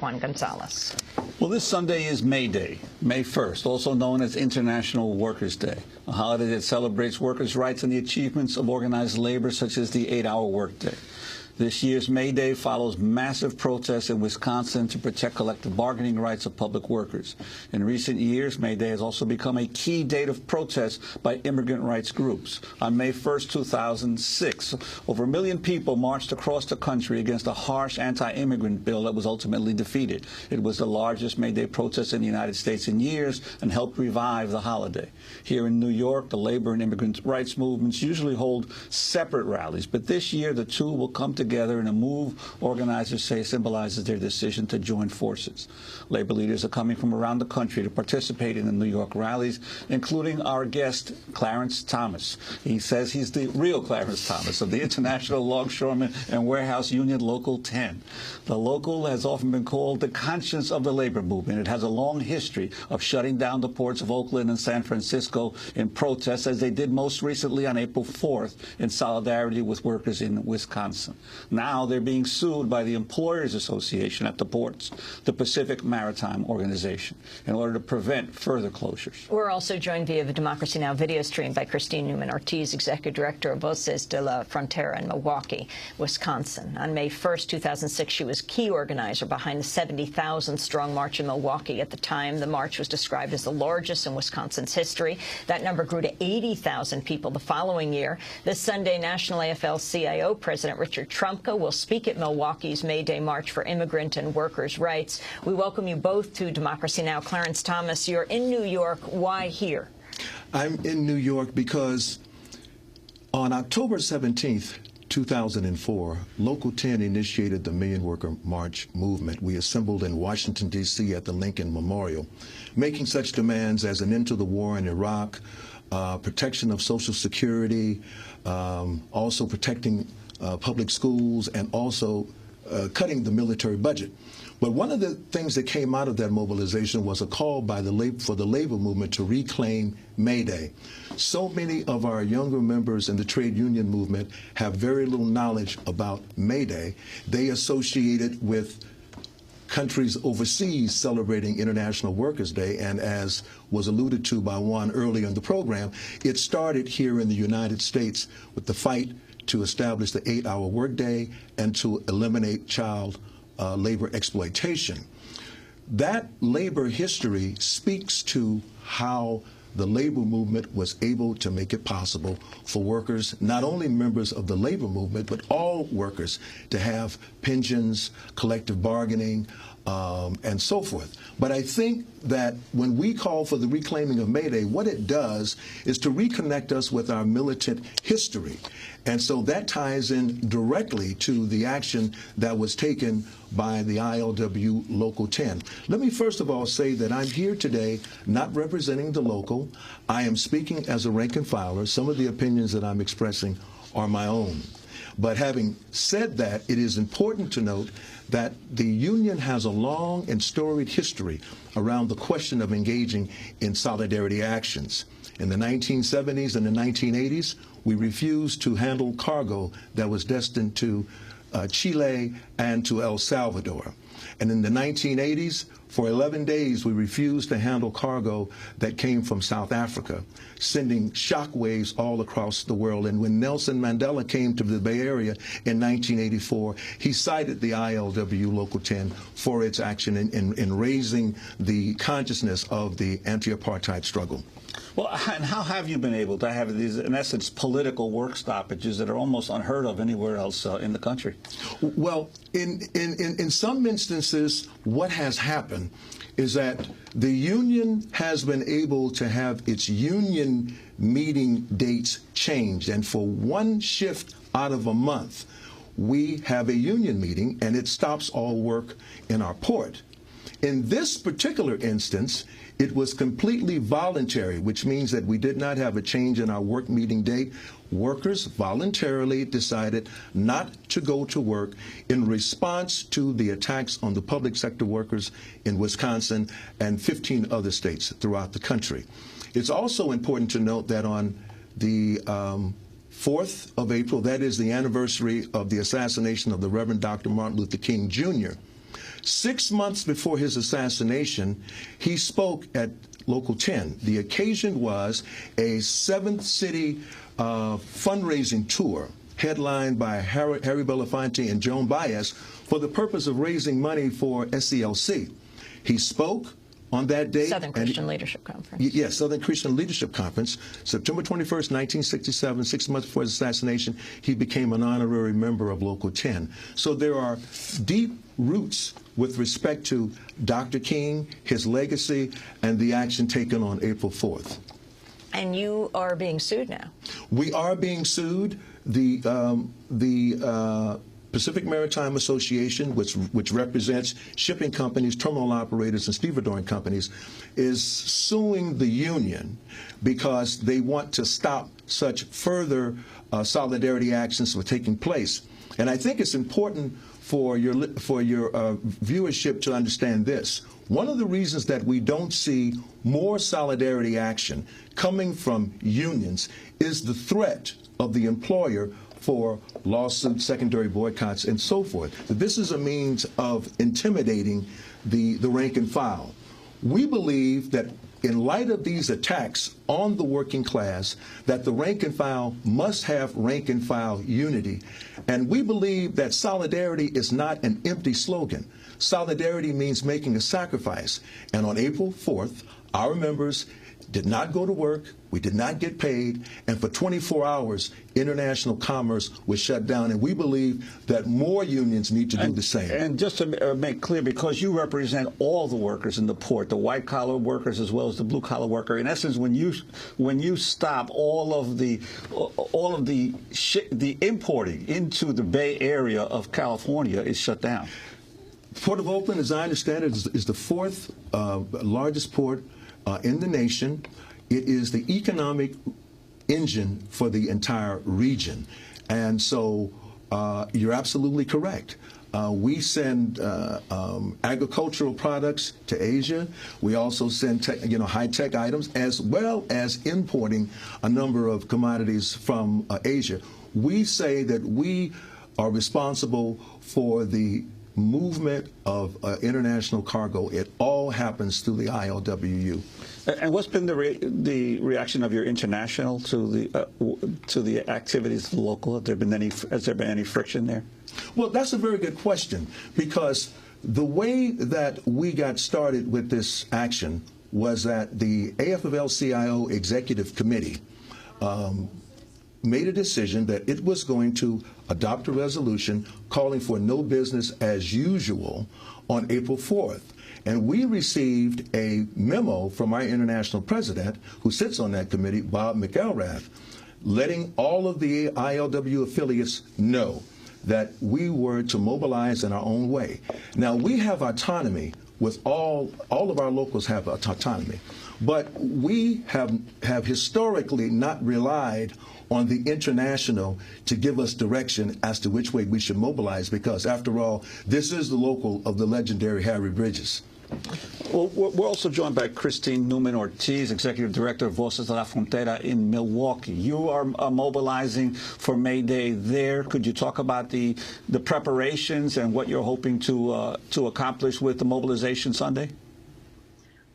Juan Gonzalez. Well, this Sunday is May Day, May 1st, also known as International Workers' Day, a holiday that celebrates workers' rights and the achievements of organized labor, such as the 8-hour workday. This year's May Day follows massive protests in Wisconsin to protect collective bargaining rights of public workers. In recent years, May Day has also become a key date of protest by immigrant rights groups. On May 1st, 2006, over 1 million people marched across the country against a harsh anti-immigrant bill that was ultimately defeated. It was the largest May Day protest in the United States in years and helped revive the holiday. Here in New York, the labor and immigrant rights movements usually hold separate rallies, but this year the two will come together in a move organizers say symbolizes their decision to join forces. Labor leaders are coming from around the country to participate in the New York rallies, including our guest, Clarence Thomas. He says he's the real Clarence Thomas of the International Longshoreman and Warehouse Union Local 10. The local has often been called the conscience of the labor movement. It has a long history of shutting down the ports of Oakland and San Francisco in protest, as they did most recently on April 4th in solidarity with workers in Wisconsin. Now they're being sued by the Employers Association at the ports, the Pacific Maritime Organization, in order to prevent further closures. We're also joined via the Democracy Now! Video stream by Christine Neumann-Ortiz, Executive Director of Voces de la Frontera in Milwaukee, Wisconsin. On May 1st, 2006, she was key organizer behind the 70,000-strong march in Milwaukee. At the time, the march was described as the largest in Wisconsin's history. That number grew to 80,000 people the following year. This Sunday, National AFL-CIO President Richard Trumka will speak at Milwaukee's May Day March for Immigrant and Workers' Rights. We welcome you both to Democracy Now! Clarence Thomas, you're in New York. Why here? I'm in New York because on October 17th, 2004, Local 10 initiated the Million Worker March movement. We assembled in Washington, D.C. at the Lincoln Memorial, making such demands as an end to the war in Iraq, protection of Social Security, also protecting public schools, and also cutting the military budget. But one of the things that came out of that mobilization was a call by for the labor movement to reclaim May Day. So many of our younger members in the trade union movement have very little knowledge about May Day. They associate it with countries overseas celebrating International Workers' Day, and as was alluded to by Juan earlier in the program, it started here in the United States with the fight to establish the 8-hour workday and to eliminate child labor exploitation. That labor history speaks to how the labor movement was able to make it possible for workers, not only members of the labor movement, but all workers, to have pensions, collective bargaining, and so forth. But I think that when we call for the reclaiming of May Day, what it does is to reconnect us with our militant history. And so that ties in directly to the action that was taken by the ILW Local 10. Let me first of all say that I'm here today not representing the local. I am speaking as a rank and filer. Some of the opinions that I'm expressing are my own. But having said that, it is important to note that the union has a long and storied history around the question of engaging in solidarity actions. In the 1970s and the 1980s, we refused to handle cargo that was destined to Chile and to El Salvador. And in the 1980s, for 11 days, we refused to handle cargo that came from South Africa, sending shockwaves all across the world. And when Nelson Mandela came to the Bay Area in 1984, he cited the ILW Local 10 for its action in raising the consciousness of the anti-apartheid struggle. Well, and how have you been able to have these, in essence, political work stoppages that are almost unheard of anywhere else in the country? Well, in some instances, what has happened is that the union has been able to have its union meeting dates changed. And for one shift out of a month, we have a union meeting, and it stops all work in our port. In this particular instance, it was completely voluntary, which means that we did not have a change in our work meeting date. Workers voluntarily decided not to go to work in response to the attacks on the public sector workers in Wisconsin and 15 other states throughout the country. It's also important to note that on the 4th of April, that is the anniversary of the assassination of the Reverend Dr. Martin Luther King Jr., 6 months before his assassination, he spoke at Local 10. The occasion was a 7th city fundraising tour headlined by Harry Belafonte and Joan Baez for the purpose of raising money for SCLC. He spoke on that day. Southern Christian Leadership Conference. Yes, Southern Christian Leadership Conference. September 21st, 1967, 6 months before his assassination, he became an honorary member of Local 10. So there are deep roots with respect to Dr. King, his legacy, and the action taken on April 4th. And you are being sued now. We are being sued. The Pacific Maritime Association, which represents shipping companies, terminal operators, and stevedoring companies, is suing the union because they want to stop such further solidarity actions from taking place. And I think it's important for your viewership to understand this. One of the reasons that we don't see more solidarity action coming from unions is the threat of the employer for lawsuits, secondary boycotts, and so forth. This is a means of intimidating the rank and file. We believe that in light of these attacks on the working class, that the rank and file must have rank and file unity. And we believe that solidarity is not an empty slogan. Solidarity means making a sacrifice. And on April 4th, our members did not go to work, we did not get paid, and for 24 hours, international commerce was shut down, and we believe that more unions need to do the same. And just to make clear, because you represent all the workers in the port, the white-collar workers as well as the blue-collar worker, in essence, when you stop all of the importing into the Bay Area of California is shut down. Port of Oakland, as I understand it, is the 4th largest port in the nation. It is the economic engine for the entire region. And so you're absolutely correct. We send agricultural products to Asia. We also send high-tech items, as well as importing a number of commodities from Asia. We say that we are responsible for the movement of international cargo. It all happens through the ILWU. And what's been the reaction of your international to the activities local? Has there been any friction there? Well, that's a very good question, because the way that we got started with this action was that the AFL-CIO Executive Committee made a decision that it was going to adopt a resolution calling for no business as usual on April 4th. And we received a memo from our international president, who sits on that committee, Bob McElrath, letting all of the ILW affiliates know that we were to mobilize in our own way. Now, we have autonomy with all of our locals have autonomy, but we have historically not relied on the international to give us direction as to which way we should mobilize, because after all, this is the local of the legendary Harry Bridges. Well, we're also joined by Christine Neumann-Ortiz, Executive Director of Voces de la Frontera in Milwaukee. You are mobilizing for May Day there. Could you talk about the preparations and what you're hoping to accomplish with the mobilization Sunday?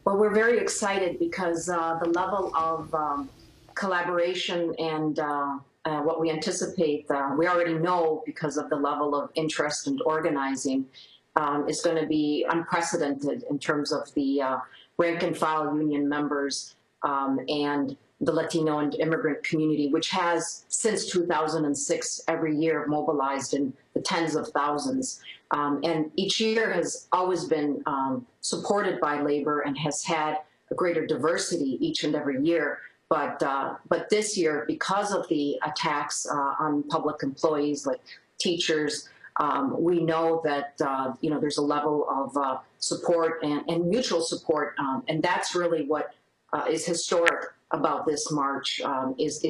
Well, we're very excited because the level of collaboration and what we anticipate, we already know because of the level of interest and organizing, is going to be unprecedented in terms of the rank and file union members and the Latino and immigrant community, which has since 2006 every year mobilized in the tens of thousands. And each year has always been supported by labor and has had a greater diversity each and every year. But this year, because of the attacks on public employees like teachers, we know that there's a level of support and mutual support, and that's really what is historic about this march. Is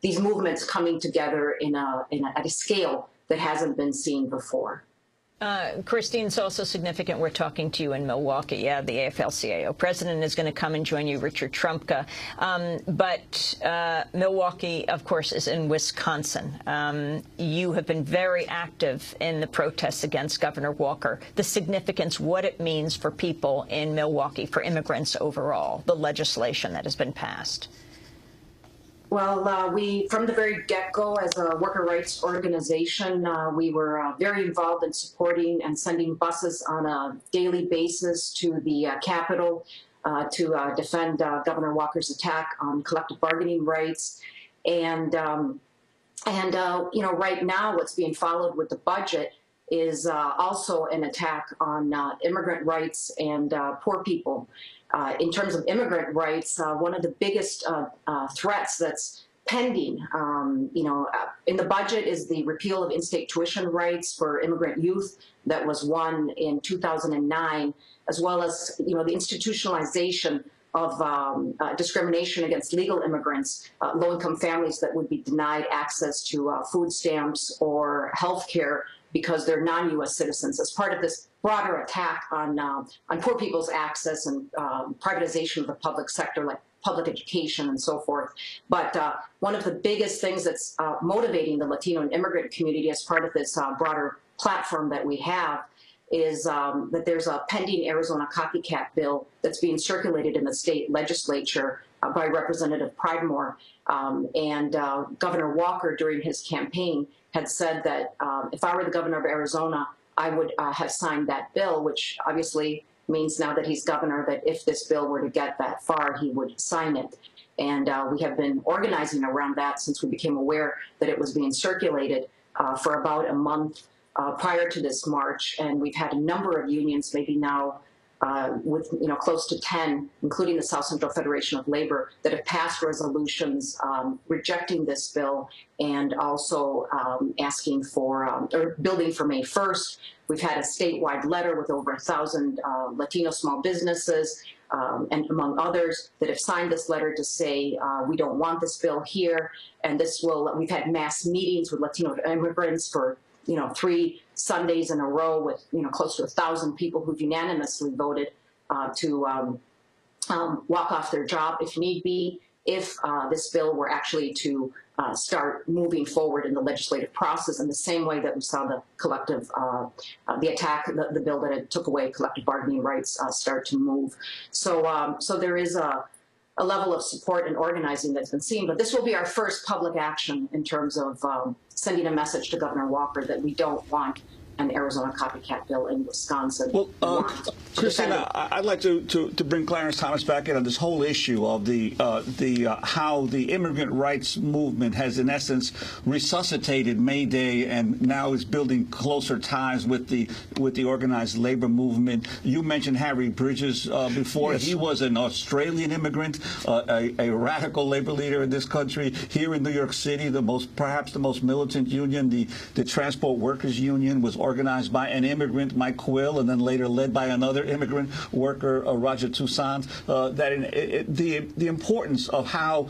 these movements coming together at a scale that hasn't been seen before. Christine, it's also significant we're talking to you in Milwaukee. Yeah, the AFL-CIO president is going to come and join you, Richard Trumka. But Milwaukee, of course, is in Wisconsin. You have been very active in the protests against Governor Walker. The significance, what it means for people in Milwaukee, for immigrants overall, the legislation that has been passed. Well, we, from the very get-go, as a worker rights organization, we were very involved in supporting and sending buses on a daily basis to the Capitol to defend Governor Walker's attack on collective bargaining rights. And you know, right now, what's being followed with the budget is also an attack on immigrant rights and poor people. In terms of immigrant rights, one of the biggest threats that's pending, you know, in the budget is the repeal of in-state tuition rights for immigrant youth that was won in 2009, as well as, you know, the institutionalization of discrimination against legal immigrants, low-income families that would be denied access to food stamps or health care because they're non-U.S. citizens, as part of this broader attack on poor people's access and privatization of the public sector, like public education and so forth. But one of the biggest things that's motivating the Latino and immigrant community as part of this broader platform that we have is that there's a pending Arizona copycat bill that's being circulated in the state legislature by Representative Pridemore. Governor Walker, during his campaign, had said that if I were the governor of Arizona, I would have signed that bill, which obviously means now that he's governor that if this bill were to get that far, he would sign it. And we have been organizing around that since we became aware that it was being circulated for about a month prior to this march. And we've had a number of unions, maybe now with, you know, close to 10, including the South Central Federation of Labor, that have passed resolutions rejecting this bill and also asking for, or building for May 1st. We've had a statewide letter with over 1,000 Latino small businesses and among others that have signed this letter to say we don't want this bill here. And this will, we've had mass meetings with Latino immigrants for, you know, 3 Sundays in a row with, you know, close to 1,000 people who've unanimously voted to walk off their job if need be, if this bill were actually to start moving forward in the legislative process in the same way that we saw the collective, the attack, the bill that it took away collective bargaining rights start to move. So, so there is a level of support and organizing that's been seen, but this will be our first public action in terms of sending a message to Governor Walker that we don't want an Arizona copycat bill in Wisconsin. Well, Christina, I'd like to bring Clarence Thomas back in on this whole issue of how the immigrant rights movement has, in essence, resuscitated May Day and now is building closer ties with the organized labor movement. You mentioned Harry Bridges before. Yes. He was an Australian immigrant, a radical labor leader in this country. Here in New York City, perhaps the most militant union, the Transport Workers Union, was organized by an immigrant, Mike Quill, and then later led by another immigrant worker, Roger Toussaint. The importance of how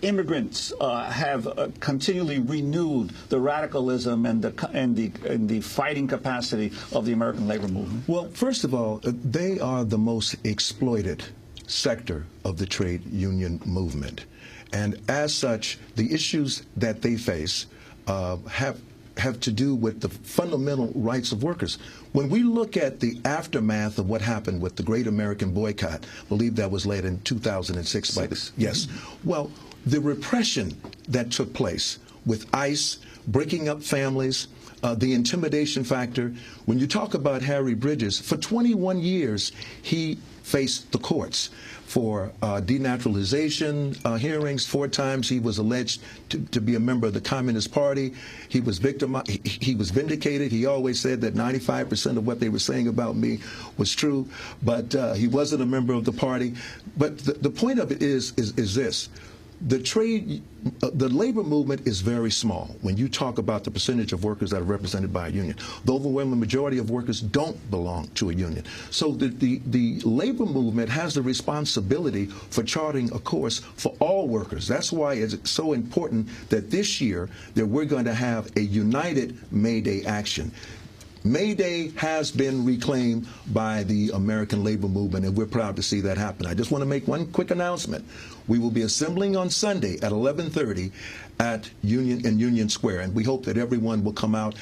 immigrants have continually renewed the radicalism and the fighting capacity of the American labor movement. Well, first of all, they are the most exploited sector of the trade union movement, and as such, the issues that they face have to do with the fundamental rights of workers. When we look at the aftermath of what happened with the Great American Boycott, I believe that was led in 2006. Yes. Well, the repression that took place with ICE, breaking up families, the intimidation factor. When you talk about Harry Bridges, for 21 years, he faced the courts for denaturalization hearings. 4 times he was alleged to be a member of the Communist Party. He was victimized. He was vindicated. He always said that 95% of what they were saying about me was true, but he wasn't a member of the party. But the point of it is this. The labor movement is very small when you talk about the percentage of workers that are represented by a union. The overwhelming majority of workers don't belong to a union. So the labor movement has the responsibility for charting a course for all workers. That's why it's so important that this year that we're going to have a united May Day action. May Day has been reclaimed by the American labor movement, and we're proud to see that happen. I just want to make one quick announcement. We will be assembling on Sunday at 11:30 at Union Square, and we hope that everyone will come out.